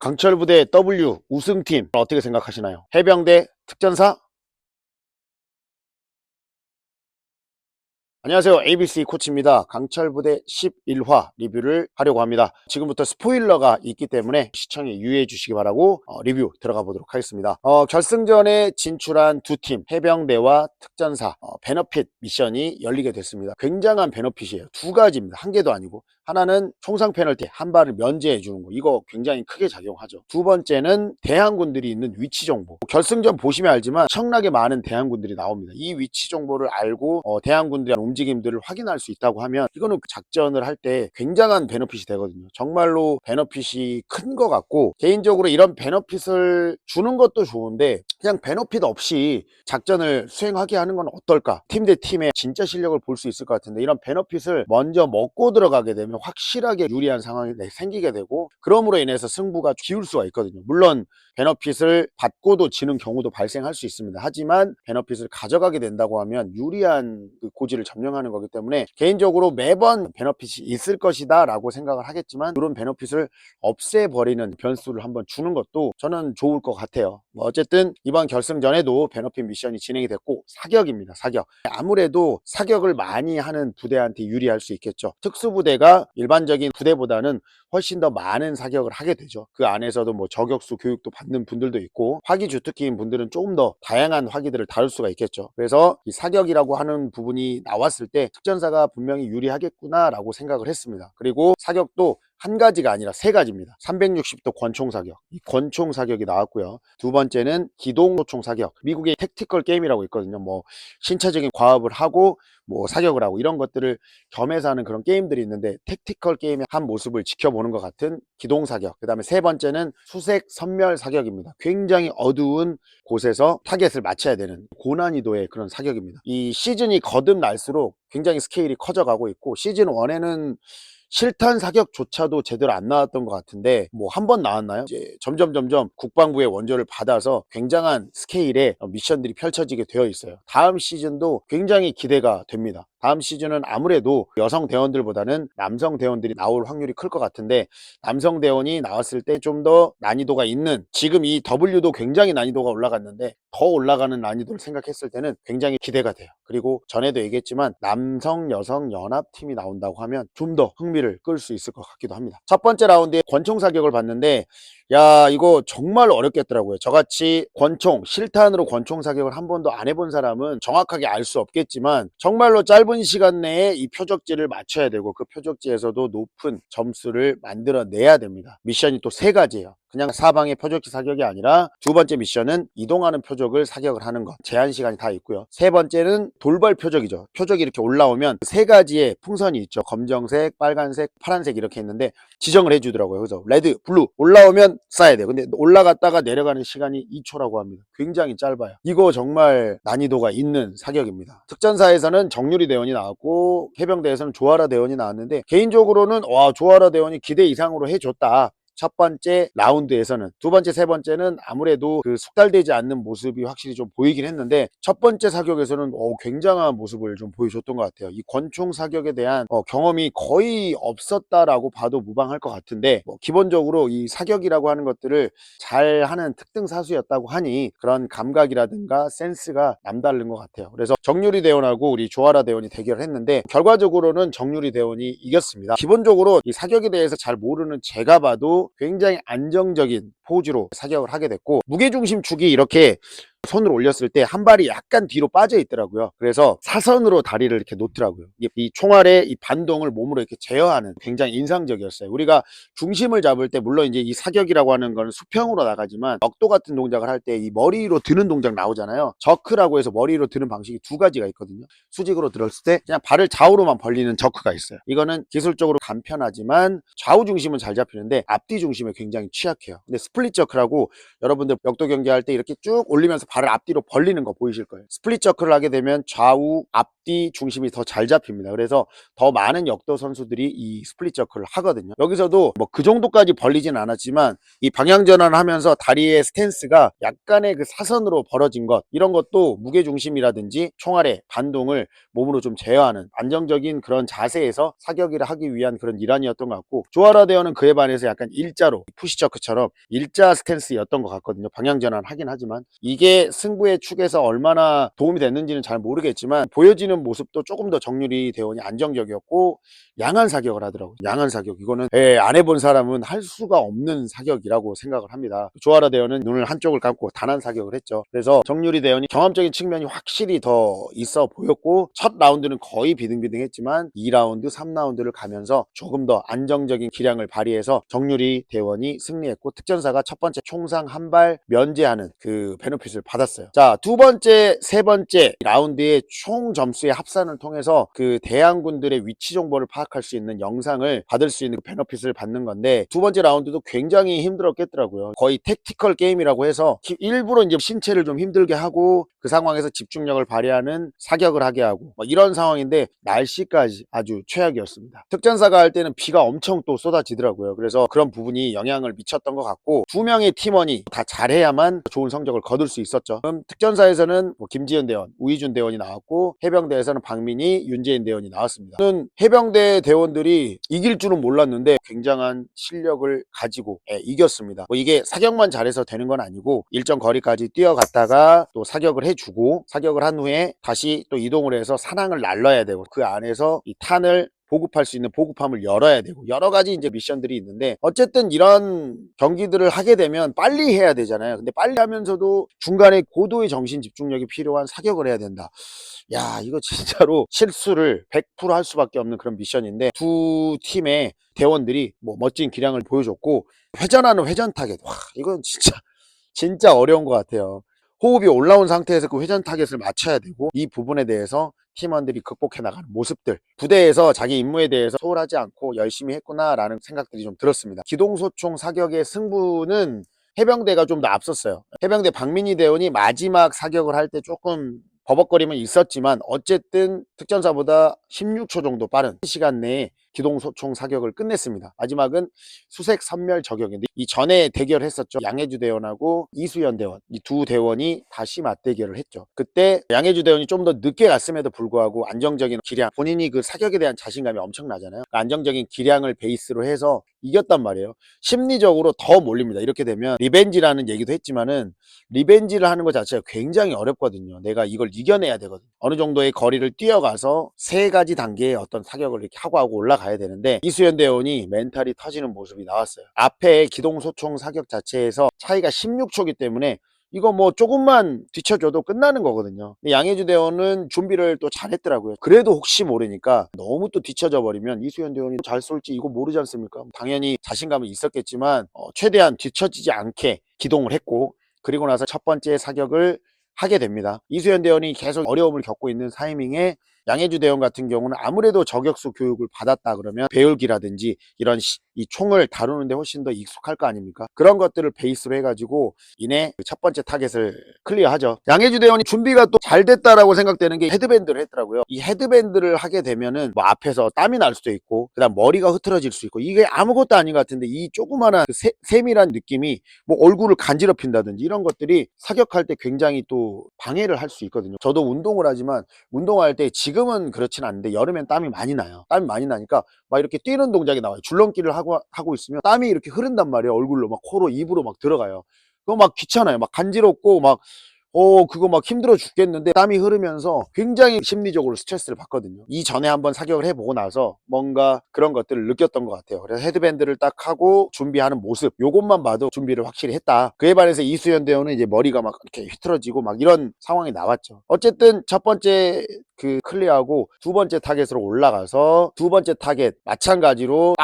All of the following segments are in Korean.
강철부대 W 우승팀 어떻게 생각하시나요? 해병대 특전사? 안녕하세요. ABC 코치입니다. 강철부대 11화 리뷰를 하려고 합니다. 지금부터 스포일러가 있기 때문에 시청에 유의해 주시기 바라고 리뷰 들어가 보도록 하겠습니다. 결승전에 진출한 두 팀 해병대와 특전사 베너핏 미션이 열리게 됐습니다. 굉장한 베너핏이에요. 두 가지입니다. 한 개도 아니고, 하나는 총상 페널티 한 발을 면제해 주는 거, 이거 굉장히 크게 작용하죠. 두 번째는 대항군들이 있는 위치 정보. 결승전 보시면 알지만 엄청나게 많은 대항군들이 나옵니다. 이 위치 정보를 알고 대항군들의 움직임들을 확인할 수 있다고 하면 이거는 작전을 할 때 굉장한 베너핏이 되거든요. 정말로 베너핏이 큰 것 같고, 개인적으로 이런 베너핏을 주는 것도 좋은데 그냥 베너핏 없이 작전을 수행하게 하는 건 어떨까? 팀 대 팀의 진짜 실력을 볼 수 있을 것 같은데, 이런 베너핏을 먼저 먹고 들어가게 되면 확실하게 유리한 상황이 생기게 되고, 그럼으로 인해서 승부가 기울 수가 있거든요. 물론 베너핏을 받고도 지는 경우도 발생할 수 있습니다. 하지만 베너핏을 가져가게 된다고 하면 유리한 그 고지를 점령하는 거기 때문에 개인적으로 매번 베너핏이 있을 것이다 라고 생각을 하겠지만, 그런 베너핏을 없애버리는 변수를 한번 주는 것도 저는 좋을 것 같아요. 어쨌든 이번 결승전에도 베너핏 미션이 진행이 됐고, 사격입니다. 사격. 아무래도 사격을 많이 하는 부대한테 유리할 수 있겠죠. 특수부대가 일반적인 부대보다는 훨씬 더 많은 사격을 하게 되죠. 그 안에서도 뭐 저격수 교육도 받는 분들도 있고, 화기 주특기인 분들은 조금 더 다양한 화기들을 다룰 수가 있겠죠. 그래서 이 사격이라고 하는 부분이 나왔을 때 특전사가 분명히 유리하겠구나 라고 생각을 했습니다. 그리고 사격도 한 가지가 아니라 세 가지입니다. 360도 권총 사격, 이 권총 사격이 나왔고요. 두 번째는 기동 소총 사격. 미국의 택티컬 게임이라고 있거든요. 뭐 신체적인 과업을 하고 뭐 사격을 하고 이런 것들을 겸해서 하는 그런 게임들이 있는데, 택티컬 게임의 한 모습을 지켜보는 것 같은 기동 사격. 그 다음에 세 번째는 수색 선멸 사격입니다. 굉장히 어두운 곳에서 타겟을 맞춰야 되는 고난이도의 그런 사격입니다. 이 시즌이 거듭날수록 굉장히 스케일이 커져가고 있고, 시즌 1에는 실탄 사격조차도 제대로 안 나왔던 것 같은데 뭐 한 번 나왔나요? 이제 점점 국방부의 원조를 받아서 굉장한 스케일의 미션들이 펼쳐지게 되어 있어요. 다음 시즌도 굉장히 기대가 됩니다. 다음 시즌은 아무래도 여성 대원들보다는 남성 대원들이 나올 확률이 클 것 같은데, 남성 대원이 나왔을 때 좀 더 난이도가 있는, 지금 이 W도 굉장히 난이도가 올라갔는데 더 올라가는 난이도를 생각했을 때는 굉장히 기대가 돼요. 그리고 전에도 얘기했지만 남성 여성 연합팀이 나온다고 하면 좀 더 흥미를 끌 수 있을 것 같기도 합니다. 첫 번째 라운드에 권총 사격을 봤는데, 야, 이거 정말 어렵겠더라고요. 저같이 권총, 실탄으로 권총 사격을 한 번도 안 해본 사람은 정확하게 알 수 없겠지만, 정말로 짧은 시간 내에 이 표적지를 맞춰야 되고, 그 표적지에서도 높은 점수를 만들어내야 됩니다. 미션이 또 세 가지예요. 그냥 사방의 표적지 사격이 아니라, 두 번째 미션은 이동하는 표적을 사격을 하는 것, 제한 시간이 다 있고요. 세 번째는 돌발 표적이죠. 표적이 이렇게 올라오면 세 가지의 풍선이 있죠. 검정색, 빨간색, 파란색 이렇게 있는데 지정을 해주더라고요. 그래서 레드, 블루 올라오면 쏴야 돼요. 근데 올라갔다가 내려가는 시간이 2초라고 합니다. 굉장히 짧아요. 이거 정말 난이도가 있는 사격입니다. 특전사에서는 정유리 대원이 나왔고, 해병대에서는 조아라 대원이 나왔는데, 개인적으로는 와, 조아라 대원이 기대 이상으로 해줬다. 첫 번째 라운드에서는. 두 번째, 세 번째는 아무래도 그 숙달되지 않는 모습이 확실히 좀 보이긴 했는데, 첫 번째 사격에서는 굉장한 모습을 좀 보여줬던 것 같아요. 이 권총 사격에 대한 경험이 거의 없었다라고 봐도 무방할 것 같은데, 기본적으로 이 사격이라고 하는 것들을 잘하는 특등 사수였다고 하니 그런 감각이라든가 센스가 남다른 것 같아요. 그래서 정유리 대원하고 우리 조아라 대원이 대결을 했는데, 결과적으로는 정유리 대원이 이겼습니다. 기본적으로 이 사격에 대해서 잘 모르는 제가 봐도 굉장히 안정적인 포즈로 사격을 하게 됐고, 무게중심 축이 이렇게 손을 올렸을 때 한 발이 약간 뒤로 빠져 있더라고요. 그래서 사선으로 다리를 이렇게 놓더라고요. 이 총알의 이 반동을 몸으로 이렇게 제어하는, 굉장히 인상적이었어요. 우리가 중심을 잡을 때 물론 이제 이 사격이라고 하는 건 수평으로 나가지만, 벽도 같은 동작을 할 때 이 머리로 드는 동작 나오잖아요. 저크라고 해서 머리로 드는 방식이 두 가지가 있거든요. 수직으로 들었을 때 그냥 발을 좌우로만 벌리는 저크가 있어요. 이거는 기술적으로 간편하지만 좌우 중심은 잘 잡히는데 앞뒤 중심에 굉장히 취약해요. 근데 스플릿 저크라고, 여러분들 벽도 경기할 때 이렇게 쭉 올리면서 발을 앞뒤로 벌리는 거 보이실 거예요. 스플릿 저크를 하게 되면 좌우 앞뒤 중심이 더 잘 잡힙니다. 그래서 더 많은 역도 선수들이 이 스플릿 저크를 하거든요. 여기서도 뭐 그 정도까지 벌리진 않았지만 이 방향 전환하면서 다리의 스탠스가 약간의 그 사선으로 벌어진 것, 이런 것도 무게 중심이라든지 총알의 반동을 몸으로 좀 제어하는 안정적인 그런 자세에서 사격을 하기 위한 그런 일환이었던 것 같고, 조아라 대어는 그에 반해서 약간 일자로 푸시저크처럼 일자 스탠스였던 것 같거든요. 방향 전환 하긴 하지만 이게 승부의 축에서 얼마나 도움이 됐는지는 잘 모르겠지만 보여지는 모습도 조금 더 정유리 대원이 안정적이었고 양한 사격을 하더라고요. 양한 사격, 이거는 안 해본 사람은 할 수가 없는 사격이라고 생각을 합니다. 조아라 대원은 눈을 한쪽을 감고 단한 사격을 했죠. 그래서 정유리 대원이 경험적인 측면이 확실히 더 있어 보였고, 첫 라운드는 거의 비등비등했지만 2라운드 3라운드를 가면서 조금 더 안정적인 기량을 발휘해서 정유리 대원이 승리했고, 특전사가 첫 번째 총상 한 발 면제하는 그 베너핏을 받았어요. 자, 두 번째 세 번째 라운드의 총 점수의 합산을 통해서 그 대항군들의 위치 정보를 파악할 수 있는 영상을 받을 수 있는 베너핏을 받는 건데, 두 번째 라운드도 굉장히 힘들었겠더라고요. 거의 택티컬 게임이라고 해서 일부러 이제 신체를 좀 힘들게 하고 그 상황에서 집중력을 발휘하는 사격을 하게 하고 뭐 이런 상황인데, 날씨까지 아주 최악이었습니다. 특전사가 할 때는 비가 엄청 또 쏟아지더라고요. 그래서 그런 부분이 영향을 미쳤던 것 같고, 두 명의 팀원이 다 잘해야만 좋은 성적을 거둘 수 있었죠. 그럼 특전사에서는 뭐 김지현 대원, 우희준 대원이 나왔고, 해병대에서는 박민희, 윤재인 대원이 나왔습니다. 저는 해병대 대원들이 이길 줄은 몰랐는데 굉장한 실력을 가지고 이겼습니다. 뭐 이게 사격만 잘해서 되는 건 아니고 일정 거리까지 뛰어갔다가 또 사격을 해주고, 사격을 한 후에 다시 또 이동을 해서 산항을 날라야 되고, 그 안에서 이 탄을 보급할 수 있는 보급함을 열어야 되고, 여러 가지 이제 미션들이 있는데, 어쨌든 이런 경기들을 하게 되면 빨리 해야 되잖아요. 근데 빨리 하면서도 중간에 고도의 정신 집중력이 필요한 사격을 해야 된다. 야, 이거 진짜로 실수를 100%할 수밖에 없는 그런 미션인데, 두 팀의 대원들이 뭐 멋진 기량을 보여줬고, 회전하는 회전 타겟, 와, 이건 진짜 어려운 것 같아요. 호흡이 올라온 상태에서 그 회전 타겟을 맞춰야 되고, 이 부분에 대해서 팀원들이 극복해 나가는 모습들, 부대에서 자기 임무에 대해서 소홀하지 않고 열심히 했구나라는 생각들이 좀 들었습니다. 기동소총 사격의 승부는 해병대가 좀 더 앞섰어요. 해병대 박민희 대원이 마지막 사격을 할 때 조금 버벅거림은 있었지만, 어쨌든 특전사보다 16초 정도 빠른 시간 내에 기동소총 사격을 끝냈습니다. 마지막은 수색 선멸 저격인데, 이 전에 대결했었죠. 양해주 대원하고 이수연 대원, 이 두 대원이 다시 맞대결을 했죠. 그때 양해주 대원이 좀 더 늦게 갔음에도 불구하고 안정적인 기량, 본인이 그 사격에 대한 자신감이 엄청나잖아요. 그 안정적인 기량을 베이스로 해서 이겼단 말이에요. 심리적으로 더 몰립니다. 이렇게 되면 리벤지라는 얘기도 했지만은, 리벤지를 하는 것 자체가 굉장히 어렵거든요. 내가 이걸 이겨내야 되거든요. 어느 정도의 거리를 뛰어가서 세 가지 단계의 어떤 사격을 이렇게 하고 올라가야 되는데, 이수연 대원이 멘탈이 터지는 모습이 나왔어요. 앞에 기동소총 사격 자체에서 차이가 16초기 때문에 이거 뭐 조금만 뒤쳐줘도 끝나는 거거든요. 근데 양해주 대원은 준비를 또 잘했더라고요. 그래도 혹시 모르니까 너무 또 뒤쳐져 버리면 이수연 대원이 잘 쏠지 이거 모르지 않습니까? 당연히 자신감은 있었겠지만 최대한 뒤처지지 않게 기동을 했고, 그리고 나서 첫 번째 사격을 하게 됩니다. 이수연 대원이 계속 어려움을 겪고 있는 타이밍에 양해주 대원 같은 경우는 아무래도 저격수 교육을 받았다 그러면 배울기라든지 이런 이 총을 다루는데 훨씬 더 익숙할 거 아닙니까? 그런 것들을 베이스로 해가지고 이내 첫 번째 타겟을 클리어하죠. 양해주 대원이 준비가 또 잘 됐다라고 생각되는 게 헤드밴드를 했더라고요. 이 헤드밴드를 하게 되면은 뭐 앞에서 땀이 날 수도 있고, 그다음 머리가 흐트러질 수 있고, 이게 아무것도 아닌 것 같은데 이 조그마한 그 세밀한 느낌이 뭐 얼굴을 간지럽힌다든지 이런 것들이 사격할 때 굉장히 또 방해를 할 수 있거든요. 저도 운동을 하지만 운동할 때, 지금은 그렇진 않은데 여름엔 땀이 많이 나요. 땀이 많이 나니까 막 이렇게 뛰는 동작이 나와요. 줄넘기를 하고 있으면 땀이 이렇게 흐른단 말이에요. 얼굴로 막, 코로, 입으로 막 들어가요. 그거 막 귀찮아요. 막 간지럽고 막 그거 막 힘들어 죽겠는데, 땀이 흐르면서 굉장히 심리적으로 스트레스를 받거든요. 이전에 한번 사격을 해보고 나서 뭔가 그런 것들을 느꼈던 것 같아요. 그래서 헤드밴드를 딱 하고 준비하는 모습, 요것만 봐도 준비를 확실히 했다. 그에 반해서 이수연 대원은 이제 머리가 막 이렇게 휘틀어지고 막 이런 상황이 나왔죠. 어쨌든 첫 번째 그 클리어하고 두 번째 타겟으로 올라가서 두 번째 타겟 마찬가지로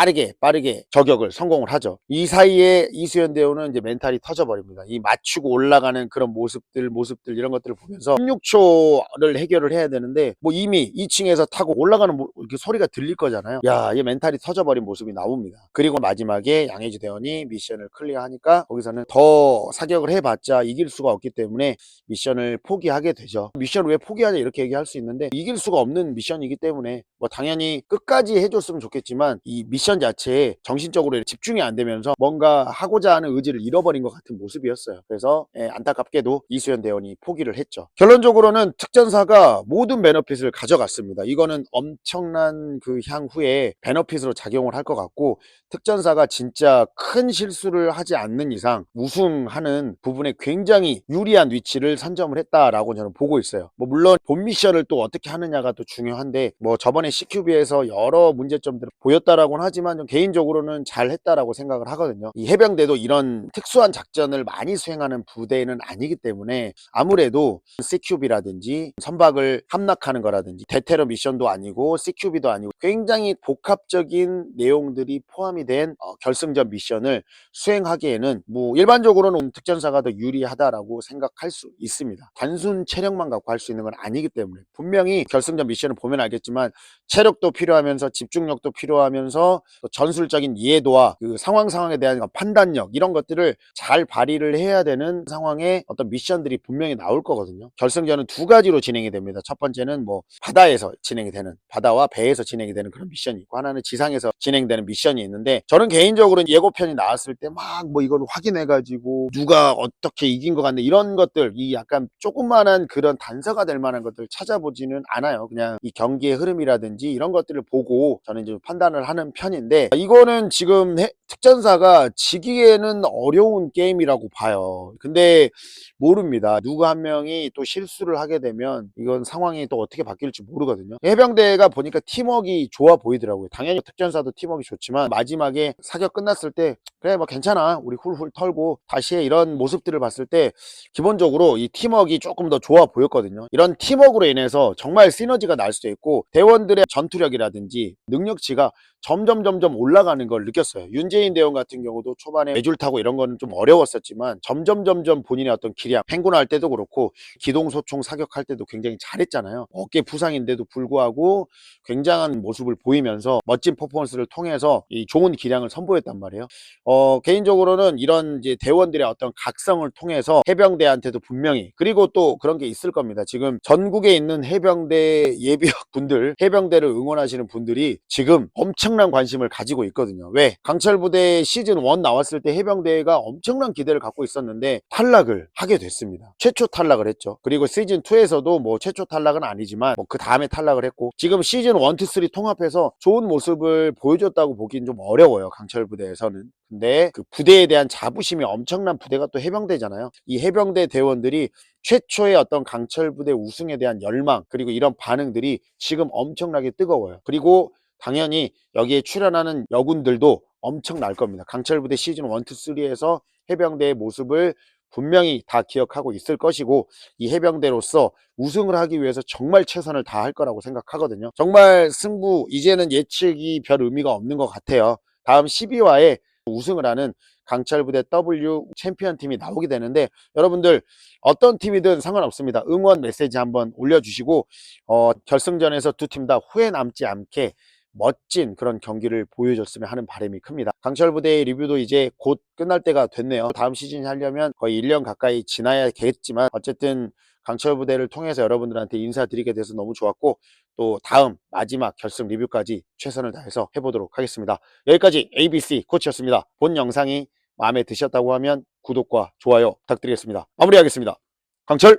빠르게 저격을 성공을 하죠. 이 사이에 이수연 대원은 이제 멘탈이 터져버립니다. 이 맞추고 올라가는 그런 모습들 이런 것들을 보면서 16초를 해결을 해야 되는데 뭐 이미 2층에서 타고 올라가는 이렇게 소리가 들릴 거잖아요. 야, 얘 멘탈이 터져버린 모습이 나옵니다. 그리고 마지막에 양혜지 대원이 미션을 클리어하니까 거기서는 더 사격을 해봤자 이길 수가 없기 때문에 미션을 포기하게 되죠. 미션을 왜 포기하냐 이렇게 얘기할 수 있는데 이길 수가 없는 미션이기 때문에 뭐 당연히 끝까지 해줬으면 좋겠지만 이 미션 자체에 정신적으로 집중이 안 되면서 뭔가 하고자 하는 의지를 잃어버린 것 같은 모습이었어요. 그래서 안타깝게도 이수연 대원이 포기를 했죠. 결론적으로는 특전사가 모든 베너핏을 가져갔습니다. 이거는 엄청난 그 향후에 베너핏으로 작용을 할 것 같고 특전사가 진짜 큰 실수를 하지 않는 이상 우승하는 부분에 굉장히 유리한 위치를 선점을 했다라고 저는 보고 있어요. 뭐 물론 본 미션을 또 어떻게 하느냐가 또 중요한데 뭐 저번에 CQB에서 여러 문제점들을 보였다라고는 하지만 좀 개인적으로는 잘 했다라고 생각을 하거든요. 이 해병대도 이런 특수한 작전을 많이 수행하는 부대는 아니기 때문에 아무래도 CQB라든지 선박을 함락하는 거라든지 대테러 미션도 아니고 CQB도 아니고 굉장히 복합적인 내용들이 포함이 된 결승전 미션을 수행하기에는 뭐 일반적으로는 특전사가 더 유리하다라고 생각할 수 있습니다. 단순 체력만 갖고 할 수 있는 건 아니기 때문에 분명히 결승전 미션을 보면 알겠지만 체력도 필요하면서 집중력도 필요하면서 또 전술적인 이해도와 그 상황에 대한 판단력 이런 것들을 잘 발휘를 해야 되는 상황에 어떤 미션들이 분명히 나올 거거든요. 결승전은 두 가지로 진행이 됩니다. 첫 번째는 뭐 바다에서 진행이 되는 바다와 배에서 진행이 되는 그런 미션이 있고 하나는 지상에서 진행되는 미션이 있는데 저는 개인적으로는 예고편이 나왔을 때 막 뭐 이걸 확인해 가지고 누가 어떻게 이긴 것 같네 이런 것들 이 약간 조그만한 그런 단서가 될 만한 것들을 찾아보지는 않아요. 그냥 이 경기의 흐름이라든지 이런 것들을 보고 저는 이제 판단을 하는 편인데 이거는 지금 특전사가 지기에는 어려운 게임이라고 봐요. 근데 모릅니다. 누구 한 명이 또 실수를 하게 되면 이건 상황이 또 어떻게 바뀔지 모르거든요. 해병대가 보니까 팀워크가 좋아 보이더라고요. 당연히 특전사도 팀워크가 좋지만 마지막에 사격 끝났을 때 그래 뭐 괜찮아 우리 훌훌 털고 다시 해 이런 모습들을 봤을 때 기본적으로 이 팀워크가 조금 더 좋아 보였거든요. 이런 팀워크로 인해서 정말 시너지가 날 수도 있고 대원들의 전투력이라든지 능력치가 점점 올라가는 걸 느꼈어요. 윤재인 대원 같은 경우도 초반에 매줄 타고 이런 거는 좀 어려웠었지만 점점 본인의 어떤 기량 행군할 때도 그렇고 기동소총 사격할 때도 굉장히 잘했잖아요. 어깨 부상인데도 불구하고 굉장한 모습을 보이면서 멋진 퍼포먼스를 통해서 이 좋은 기량을 선보였단 말이에요. 개인적으로는 이런 이제 대원들의 어떤 각성을 통해서 해병대한테도 분명히 그리고 또 그런 게 있을 겁니다. 지금 전국에 있는 해병대 예비역 분들 해병대를 응원하시는 분들이 지금 엄청난 관심을 가지고 있거든요. 왜? 강철부대 시즌 1 나왔을 때 해병대가 엄청난 기대를 갖고 있었는데 탈락을 하게 됐습니다. 최초 탈락을 했죠. 그리고 시즌 2에서도 뭐 최초 탈락은 아니지만 뭐 그 다음에 탈락을 했고 지금 시즌 1, 2, 3 통합해서 좋은 모습을 보여줬다고 보기는 좀 어려워요. 강철부대에서는. 근데 그 부대에 대한 자부심이 엄청난 부대가 또 해병대잖아요. 이 해병대 대원들이 최초의 어떤 강철부대 우승에 대한 열망 그리고 이런 반응들이 지금 엄청나게 뜨거워요. 그리고 당연히 여기에 출연하는 여군들도 엄청날 겁니다. 강철부대 시즌 1, 2, 3에서 해병대의 모습을 분명히 다 기억하고 있을 것이고 이 해병대로서 우승을 하기 위해서 정말 최선을 다할 거라고 생각하거든요. 정말 승부 이제는 예측이 별 의미가 없는 것 같아요. 다음 12화에 우승을 하는 강철부대 W 챔피언 팀이 나오게 되는데 여러분들 어떤 팀이든 상관없습니다. 응원 메시지 한번 올려주시고 결승전에서 두 팀 다 후회 남지 않게 멋진 그런 경기를 보여줬으면 하는 바람이 큽니다. 강철부대의 리뷰도 이제 곧 끝날 때가 됐네요. 다음 시즌이 하려면 거의 1년 가까이 지나야겠지만 어쨌든 강철부대를 통해서 여러분들한테 인사드리게 돼서 너무 좋았고 또 다음 마지막 결승 리뷰까지 최선을 다해서 해보도록 하겠습니다. 여기까지 ABC 코치였습니다. 본 영상이 마음에 드셨다고 하면 구독과 좋아요 부탁드리겠습니다. 마무리하겠습니다. 강철